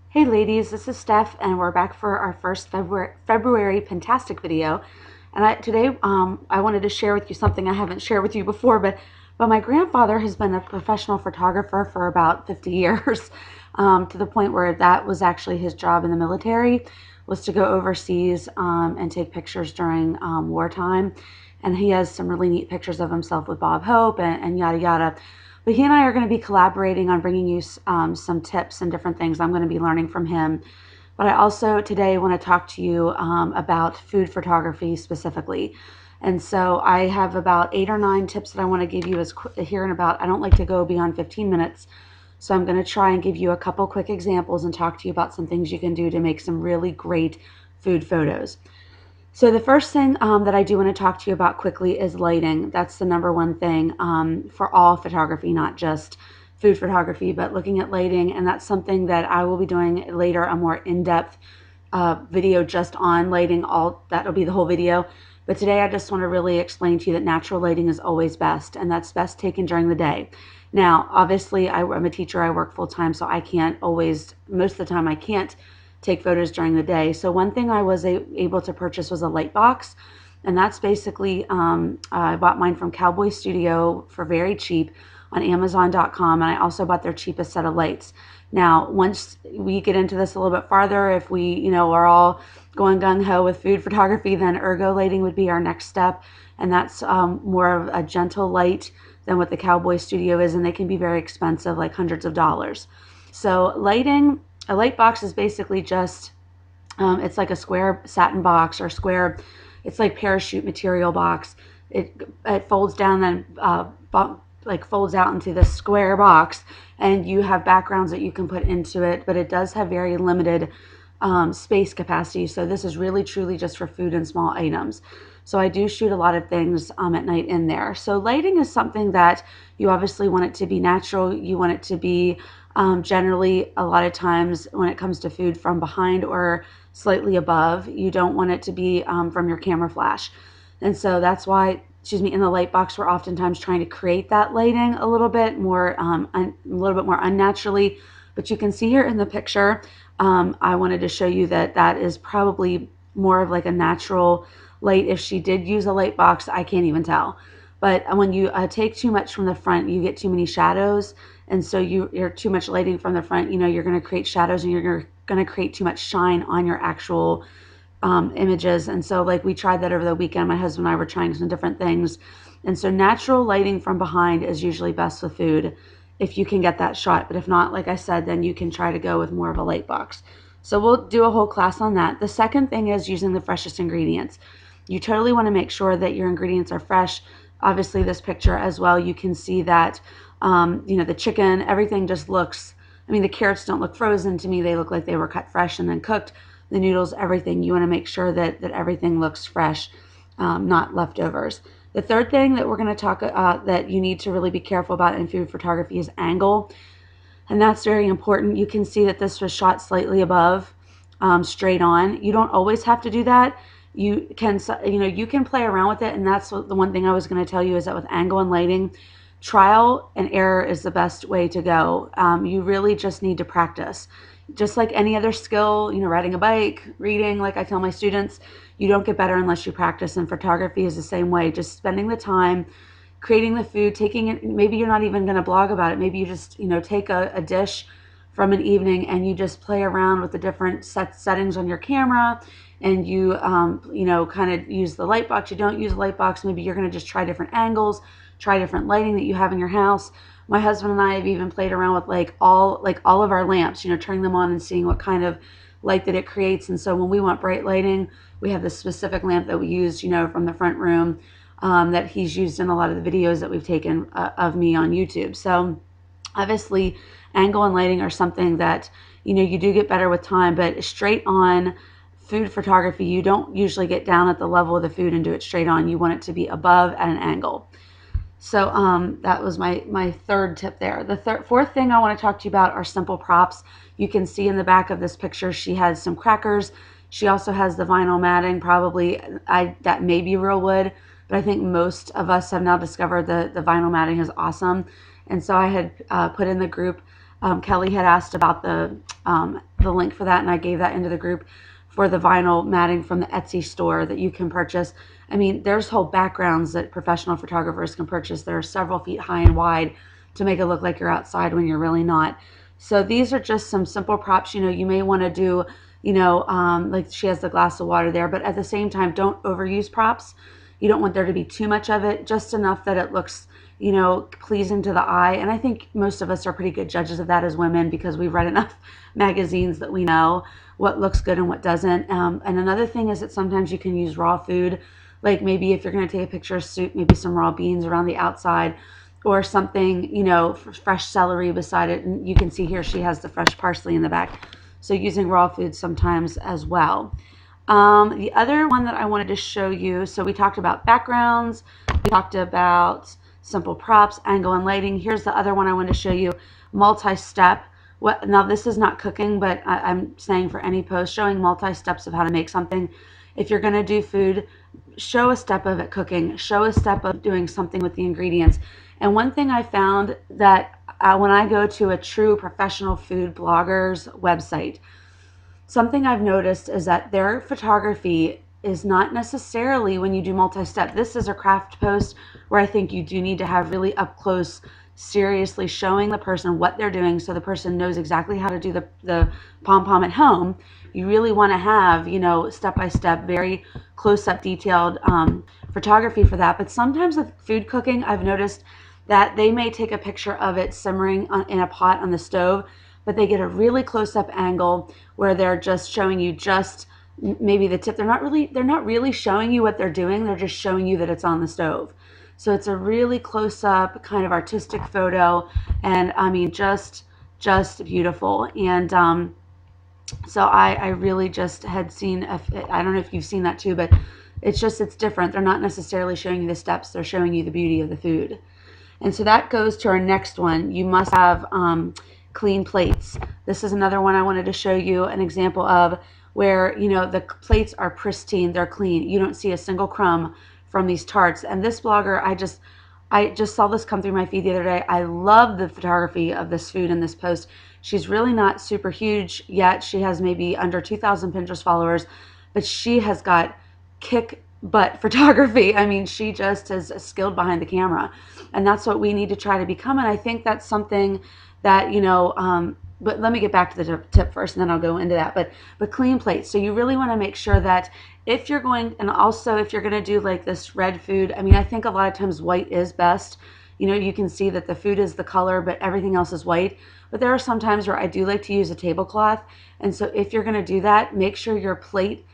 Hey ladies, this is Steph, and we're back for our first February Pentastic video. And today I wanted to share with you something I haven't shared with you before, but my grandfather has been a professional photographer for about 50 years, to the point where that was actually his job in the military, was to go overseas and take pictures during wartime. And he has some really neat pictures of himself with Bob Hope and yada yada. But he and I are going to be collaborating on bringing you some tips and different things I'm going to be learning from him. But I also today want to talk to you about food photography specifically. And so I have about 8 or 9 tips that I want to give you here in about, I don't like to go beyond 15 minutes. So I'm going to try and give you a couple quick examples and talk to you about some things you can do to make some really great food photos. So the first thing that I do want to talk to you about quickly is lighting. That's the number one thing for all photography, not just food photography, but looking at lighting. And that's something that I will be doing later, a more in-depth video just on lighting. That'll be the whole video. But today I just want to really explain to you that natural lighting is always best, and that's best taken during the day. Now, obviously, I'm a teacher. I work full-time, so I can't always, most of the time I can't take photos during the day. So one thing I was able to purchase was a light box, and that's basically I bought mine from Cowboy Studio for very cheap on Amazon.com, and I also bought their cheapest set of lights. Now, once we get into this a little bit farther, if we are all going gung-ho with food photography, then ergo lighting would be our next step, and that's more of a gentle light than what the Cowboy Studio is, and they can be very expensive, like hundreds of dollars. So lighting, a light box is basically just, it's like a square satin box or square, it's like parachute material box. It folds down and like folds out into this square box, and you have backgrounds that you can put into it, but it does have very limited space capacity. So this is really truly just for food and small items. So I do shoot a lot of things at night in there. So lighting is something that you obviously want it to be natural. You want it to be generally, a lot of times when it comes to food, from behind or slightly above. You don't want it to be from your camera flash. And so that's why, in the light box, we're oftentimes trying to create that lighting a little bit more unnaturally. But you can see here in the picture, I wanted to show you that that is probably more of like a natural light. If she did use a light box, I can't even tell. But when you take too much from the front, you get too many shadows. And so you're too much lighting from the front, you're going to create shadows, and you're going to create too much shine on your actual images. And so like we tried that over the weekend. My husband and I were trying some different things. And so natural lighting from behind is usually best with food if you can get that shot. But if not, like I said, then you can try to go with more of a light box. So we'll do a whole class on that. The second thing is using the freshest ingredients. You totally want to make sure that your ingredients are fresh. Obviously this picture as well, you can see that the chicken, everything just looks, the carrots don't look frozen to me. They look like they were cut fresh and then cooked. The noodles, everything, you want to make sure that everything looks fresh, not leftovers. The third thing that we're going to talk that you need to really be careful about in food photography is angle. And that's very important. You can see that this was shot slightly above, straight on. You don't always have to do that. You can play around with it. And that's the one thing I was going to tell you, is that with angle and lighting, trial and error is the best way to go. You really just need to practice. Just like any other skill, riding a bike, reading, like I tell my students, you don't get better unless you practice. And photography is the same way. Just spending the time, creating the food, taking it. Maybe you're not even going to blog about it. Maybe you just, take a dish from an evening and you just play around with the different settings on your camera, and you, kind of use the light box. You don't use a light box. Maybe you're going to just try different angles, try different lighting that you have in your house. My husband and I have even played around with all of our lamps, turning them on and seeing what kind of light that it creates. And so when we want bright lighting, we have this specific lamp that we use, from the front room, that he's used in a lot of the videos that we've taken of me on YouTube. So obviously angle and lighting are something that, you do get better with time, but straight on food photography, you don't usually get down at the level of the food and do it straight on. You want it to be above at an angle. So that was my third tip there. The fourth thing I want to talk to you about are simple props. You can see in the back of this picture, she has some crackers. She also has the vinyl matting. Probably that may be real wood, but I think most of us have now discovered the vinyl matting is awesome. And so I had put in the group, Kelly had asked about the the link for that, and I gave that into the group for the vinyl matting from the Etsy store that you can purchase. I mean, there's whole backgrounds that professional photographers can purchase that are several feet high and wide to make it look like you're outside when you're really not. So these are just some simple props. You know, you may want to do, you know, like she has the glass of water there, but at the same time, don't overuse props. You don't want there to be too much of it, just enough that it looks, you know, pleasing to the eye. And I think most of us are pretty good judges of that as women, because we've read enough magazines that we know what looks good and what doesn't. And another thing is that sometimes you can use raw food. Like maybe if you're going to take a picture of soup, maybe some raw beans around the outside, or something, you know, fresh celery beside it. And you can see here she has the fresh parsley in the back. So using raw food sometimes as well. The other one that I wanted to show you, so we talked about backgrounds, we talked about simple props, angle and lighting. Here's the other one I wanted to show you, multi-step. Now this is not cooking, but I'm saying for any post, showing multi-steps of how to make something. If you're going to do food, show a step of it cooking, show a step of doing something with the ingredients. And one thing I found that when I go to a true professional food blogger's website, something I've noticed is that their photography is not necessarily when you do multi-step. This is a craft post where I think you do need to have really up close, seriously showing the person what they're doing so the person knows exactly how to do the pom-pom at home. You really want to have, you know, step-by-step, very close-up detailed photography for that. But sometimes with food cooking, I've noticed that they may take a picture of it simmering in a pot on the stove, but they get a really close-up angle where they're just showing you just maybe the tip. They're not really showing you what they're doing. They're just showing you that it's on the stove. So it's a really close-up kind of artistic photo, and I mean just beautiful. And so I really just had seen, I don't know if you've seen that too, but it's different. They're not necessarily showing you the steps. They're showing you the beauty of the food. And so that goes to our next one. You must have clean plates. This is another one I wanted to show you an example of where, you know, the plates are pristine, they're clean. You don't see a single crumb from these tarts. And this blogger, I just saw this come through my feed the other day. I love the photography of this food in this post. She's really not super huge yet. She has maybe under 2,000 Pinterest followers, but she has got kick butt photography. I mean, she just is skilled behind the camera, and that's what we need to try to become. And I think that's something that, you know, but let me get back to the tip first, and then I'll go into that. But clean plates. So you really want to make sure that if you're going, and also if you're going to do like this red food, I mean, I think a lot of times white is best. You know, you can see that the food is the color, but everything else is white. But there are some times where I do like to use a tablecloth. And so if you're going to do that, make sure your plate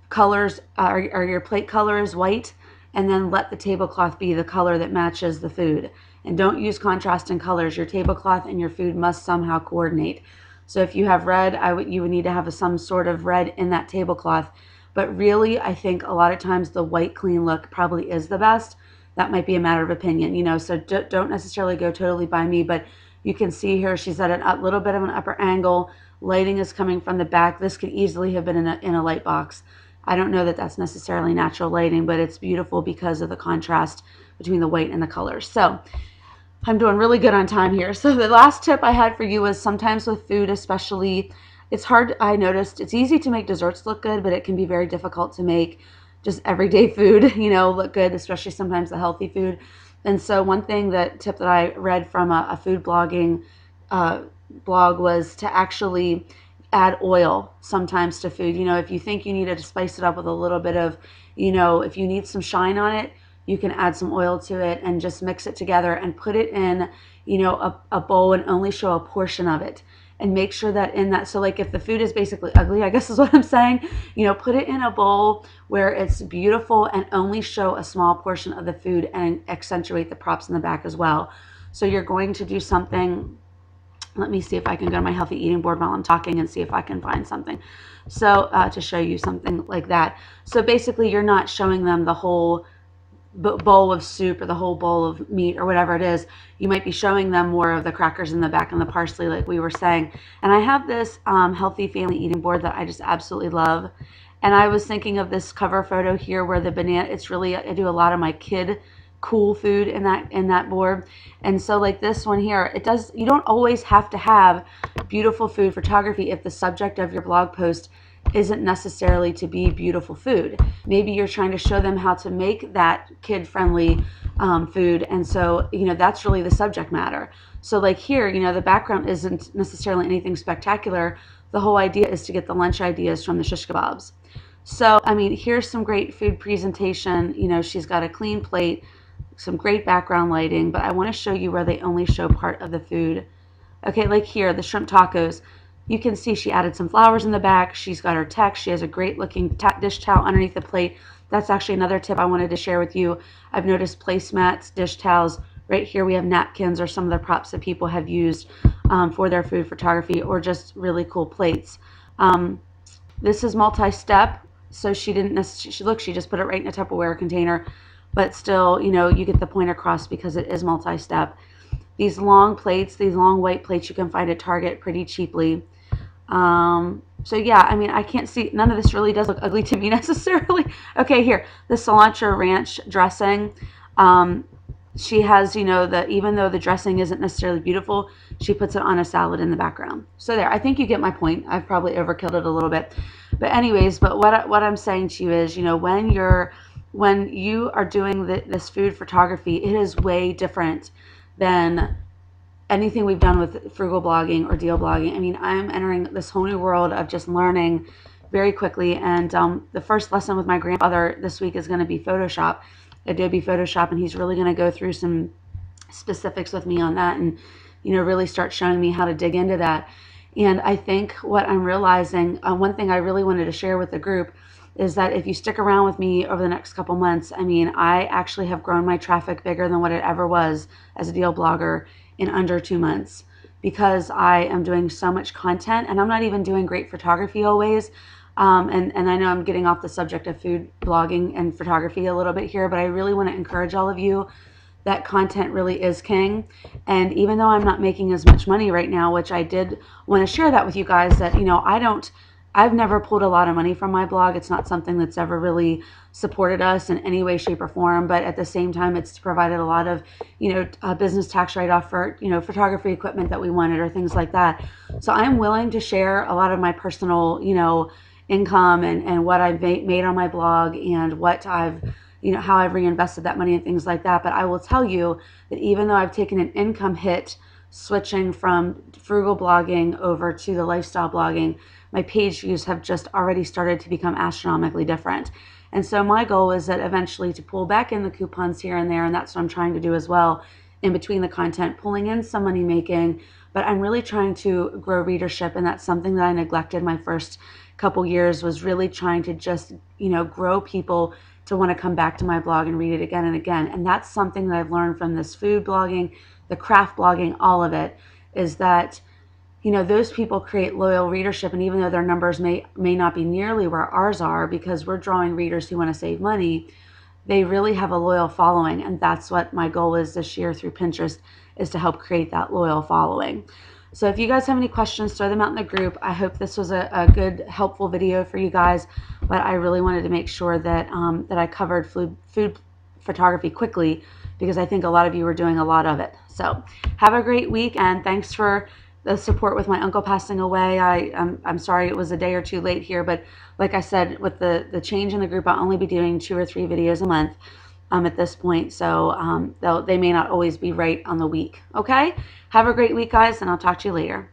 colors or your plate color is white, and then let the tablecloth be the color that matches the food. And don't use contrasting colors. Your tablecloth and your food must somehow coordinate. So if you have red, you would need to have some sort of red in that tablecloth. But really, I think a lot of times the white clean look probably is the best. That might be a matter of opinion, you know, so don't necessarily go totally by me, but you can see here she's at a little bit of an upper angle. Lighting is coming from the back. This could easily have been in a light box. I don't know that that's necessarily natural lighting, but it's beautiful because of the contrast between the white and the colors. So I'm doing really good on time here. So the last tip I had for you was sometimes with food, especially, it's hard. I noticed it's easy to make desserts look good, but it can be very difficult to make just everyday food, you know, look good, especially sometimes the healthy food. And so one tip that I read from a food blogging blog was to actually add oil sometimes to food. You know, if you think you need to spice it up with a little bit of, you know, if you need some shine on it, you can add some oil to it and just mix it together and put it in, you know, a bowl and only show a portion of it. And make sure that in that, so like if the food is basically ugly, I guess is what I'm saying, you know, put it in a bowl where it's beautiful and only show a small portion of the food and accentuate the props in the back as well. So you're going to do something, let me see if I can go to my healthy eating board while I'm talking and see if I can find something. So to show you something like that. So basically you're not showing them the whole bowl of soup or the whole bowl of meat or whatever it is. You might be showing them more of the crackers in the back and the parsley like we were saying. And I have this healthy family eating board that I just absolutely love. And I was thinking of this cover photo here where the banana, it's really, I do a lot of my kid cool food in that board. And so like this one here, you don't always have to have beautiful food photography if the subject of your blog post isn't necessarily to be beautiful food. Maybe you're trying to show them how to make that kid-friendly food, and so that's really the subject matter. So like here, the background isn't necessarily anything spectacular. The whole idea is to get the lunch ideas from the shish kebabs. So I mean, here's some great food presentation. She's got a clean plate, some great background lighting, but I want to show you where they only show part of the food. Okay, like here, the shrimp tacos. You can see she added some flowers in the back. She's got her text. She has a great looking dish towel underneath the plate. That's actually another tip I wanted to share with you. I've noticed placemats, dish towels. Right here we have napkins or some of the props that people have used for their food photography, or just really cool plates. This is multi-step, so she didn't necessarily, she just put it right in a Tupperware container, but still, you get the point across because it is multi-step. These long plates, these long white plates, you can find at Target pretty cheaply. So yeah, I mean, I can't see, none of this really does look ugly to me necessarily. Okay, here, the cilantro ranch dressing. She has, even though the dressing isn't necessarily beautiful, she puts it on a salad in the background. So there, I think you get my point. I've probably overkilled it a little bit. But anyways, what I'm saying to you is, when you are doing this food photography, it is way different than anything we've done with frugal blogging or deal blogging. I mean, I'm entering this whole new world of just learning very quickly. And the first lesson with my grandfather this week is going to be Photoshop, Adobe Photoshop, and he's really going to go through some specifics with me on that, and really start showing me how to dig into that. And I think what I'm realizing, one thing I really wanted to share with the group is that if you stick around with me over the next couple months, I mean, I actually have grown my traffic bigger than what it ever was as a deal blogger in under 2 months, because I am doing so much content, and I'm not even doing great photography always. And I know I'm getting off the subject of food blogging and photography a little bit here, but I really want to encourage all of you that content really is king. And even though I'm not making as much money right now, which I did want to share that with you guys, that I've never pulled a lot of money from my blog. It's not something that's ever really supported us in any way, shape, or form. But at the same time, it's provided a lot of, business tax write-off for, photography equipment that we wanted or things like that. So I'm willing to share a lot of my personal, income and what I've made on my blog, and what I've, how I've reinvested that money and things like that. But I will tell you that even though I've taken an income hit switching from frugal blogging over to the lifestyle blogging, my page views have just already started to become astronomically different. And so my goal is that eventually to pull back in the coupons here and there, and that's what I'm trying to do as well, in between the content, pulling in some money making, but I'm really trying to grow readership. And that's something that I neglected my first couple years, was really trying to just, grow people to want to come back to my blog and read it again and again. And that's something that I've learned from this food blogging, the craft blogging, all of it, is that those people create loyal readership. And even though their numbers may not be nearly where ours are, because we're drawing readers who want to save money, they really have a loyal following. And that's what my goal is this year through Pinterest, is to help create that loyal following. So if you guys have any questions, throw them out in the group. I hope this was a good, helpful video for you guys. But I really wanted to make sure that that I covered food photography quickly, because I think a lot of you were doing a lot of it. So have a great week, and thanks for the support with my uncle passing away. I'm sorry it was a day or two late here, but like I said, with the change in the group, I'll only be doing 2 or 3 videos a month at this point. So they may not always be right on the week. Okay? Have a great week, guys, and I'll talk to you later.